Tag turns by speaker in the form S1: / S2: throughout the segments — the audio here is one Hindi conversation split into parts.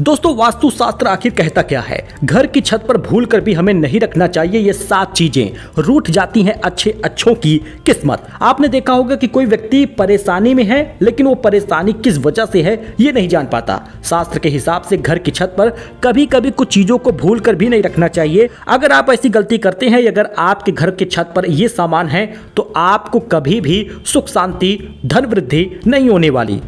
S1: दोस्तों, वास्तुशास्त्र आखिर कहता क्या है? घर की छत पर भूल कर भी हमें नहीं रखना चाहिए ये 7 चीजें। रूठ जाती हैं अच्छों की किस्मत। आपने देखा होगा कि कोई व्यक्ति परेशानी में है, लेकिन वो परेशानी किस वजह से है ये नहीं जान पाता। शास्त्र के हिसाब से घर की छत पर कभी कभी कुछ चीजों को भूल कर भी नहीं रखना चाहिए। अगर आप ऐसी गलती करते हैं, अगर आपके घर की छत पर ये सामान है, तो आपको कभी भी सुख शांति धन वृद्धि नहीं होने वाली।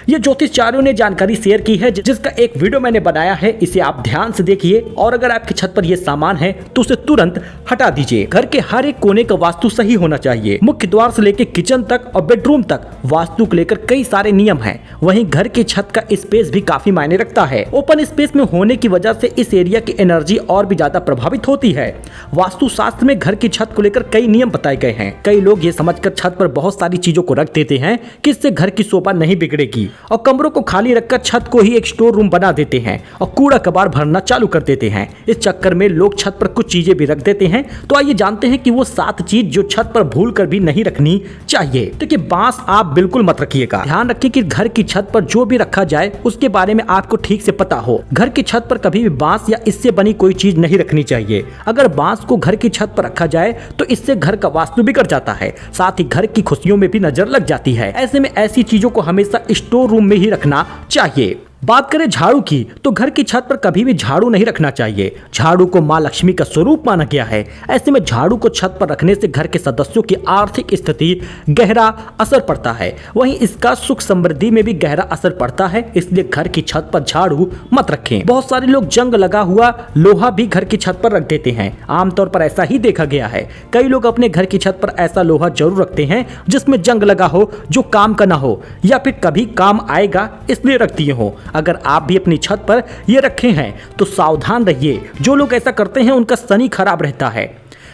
S1: ये ज्योतिषचार्यों ने जानकारी शेयर की है, जिसका एक वीडियो मैंने बनाया है, इसे आप ध्यान से देखिए। और अगर आपकी छत पर यह सामान है तो उसे तुरंत हटा दीजिए। घर के हर एक कोने का वास्तु सही होना चाहिए। मुख्य द्वार से लेकर किचन तक और बेडरूम तक वास्तु को लेकर कई सारे नियम हैं। वहीं घर की छत का स्पेस भी काफी मायने रखता है। ओपन स्पेस में होने की वजह से इस एरिया की एनर्जी और भी ज्यादा प्रभावित होती है। वास्तु शास्त्र में घर की छत को लेकर कई नियम बताए गए हैं। कई लोग ये समझकर छत पर बहुत सारी चीजों को रख देते हैं कि इससे घर की शोभा नहीं बिगड़ेगी, और कमरों को खाली रखकर छत को ही एक स्टोर रूम बना देते हैं और कूड़ा कबाड़ भरना चालू कर देते हैं। इस चक्कर में लोग छत पर कुछ चीजें भी रख देते हैं। तो आइए जानते हैं कि वो 7 चीज जो छत पर भूल कर भी नहीं रखनी चाहिए। देखिए, बांस आप बिल्कुल मत रखिएगा। ध्यान रखिए कि घर की छत पर जो भी रखा जाए उसके बारे में आपको ठीक से पता हो। घर की छत पर कभी भी बांस या इससे बनी कोई चीज नहीं रखनी चाहिए। अगर बांस को घर की छत पर रखा जाए तो इससे घर का वास्तु बिगड़ जाता है, साथ ही घर की खुशियों में भी नजर लग जाती है। ऐसे में ऐसी चीजों को हमेशा स्टोर रूम में ही रखना चाहिए। बात करें झाड़ू की, तो घर की छत पर कभी भी झाड़ू नहीं रखना चाहिए। झाड़ू को मां लक्ष्मी का स्वरूप माना गया है। ऐसे में झाड़ू को छत पर रखने से घर के सदस्यों की आर्थिक स्थिति गहरा असर पड़ता है। वहीं इसका सुख समृद्धि में भी गहरा असर पड़ता है। इसलिए घर की छत पर झाड़ू मत रखें। बहुत सारे लोग जंग लगा हुआ लोहा भी घर की छत पर रख देते हैं। आमतौर पर ऐसा ही देखा गया है। कई लोग अपने घर की छत पर ऐसा लोहा जरूर रखते हैं जिसमें जंग लगा हो, जो काम का ना हो या फिर कभी काम आएगा इसलिए रख दिए हो। अगर आप भी अपनी छत पर ये रखे हैं तो सावधान रहिए। जो लोग ऐसा करते हैं उनका शनि खराब रहता है।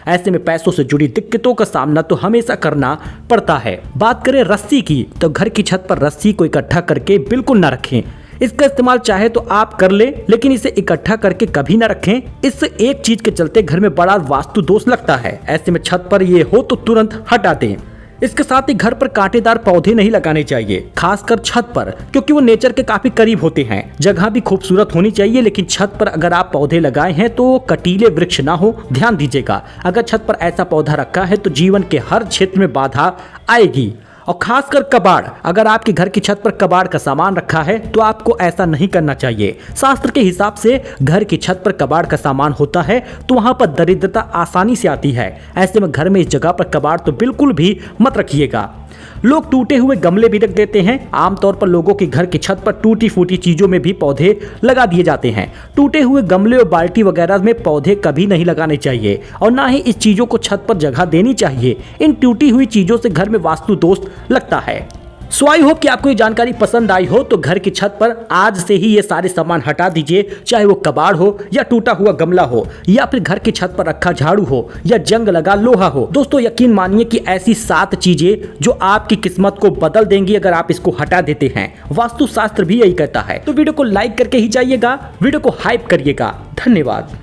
S1: ऐसे में पैसों से जुड़ी दिक्कतों का सामना तो हमेशा करना पड़ता है। बात करें रस्सी की, तो घर की छत पर रस्सी को इकट्ठा करके बिल्कुल ना रखें। इसका इस्तेमाल चाहे तो आप कर ले, लेकिन इसे इकट्ठा करके कभी ना रखें। इससे एक चीज के चलते घर में बड़ा वास्तु दोष लगता है। ऐसे में छत पर ये हो तो तुरंत हटा दें। इसके साथ ही घर पर कांटेदार पौधे नहीं लगाने चाहिए, खासकर छत पर, क्योंकि वो नेचर के काफी करीब होते हैं। जगह भी खूबसूरत होनी चाहिए, लेकिन छत पर अगर आप पौधे लगाए हैं तो कटीले वृक्ष ना हो, ध्यान दीजिएगा। अगर छत पर ऐसा पौधा रखा है तो जीवन के हर क्षेत्र में बाधा आएगी। और खासकर कबाड़, अगर आपके घर की छत पर कबाड़ का सामान रखा है तो आपको ऐसा नहीं करना चाहिए। शास्त्र के हिसाब से घर की छत पर कबाड़ का सामान होता है तो वहां पर दरिद्रता आसानी से आती है। ऐसे में घर में इस जगह पर कबाड़ तो बिल्कुल भी मत रखिएगा। लोग टूटे हुए गमले भी रख देते हैं। आमतौर पर लोगों की घर की छत पर टूटी फूटी चीजों में भी पौधे लगा दिए जाते हैं। टूटे हुए गमले और बाल्टी वगैरह में पौधे कभी नहीं लगाने चाहिए, और ना ही इस चीजों को छत पर जगह देनी चाहिए। इन टूटी हुई चीजों से घर में वास्तु दोष लगता है। सो आई होप कि आपको ये जानकारी पसंद आई हो। तो घर की छत पर आज से ही ये सारे सामान हटा दीजिए, चाहे वो कबाड़ हो या टूटा हुआ गमला हो या फिर घर की छत पर रखा झाड़ू हो या जंग लगा लोहा हो। दोस्तों, यकीन मानिए कि ऐसी 7 चीजें जो आपकी किस्मत को बदल देंगी अगर आप इसको हटा देते हैं। वास्तु शास्त्र भी यही कहता है। तो वीडियो को लाइक करके ही जाइएगा, वीडियो को हाइप करिएगा। धन्यवाद।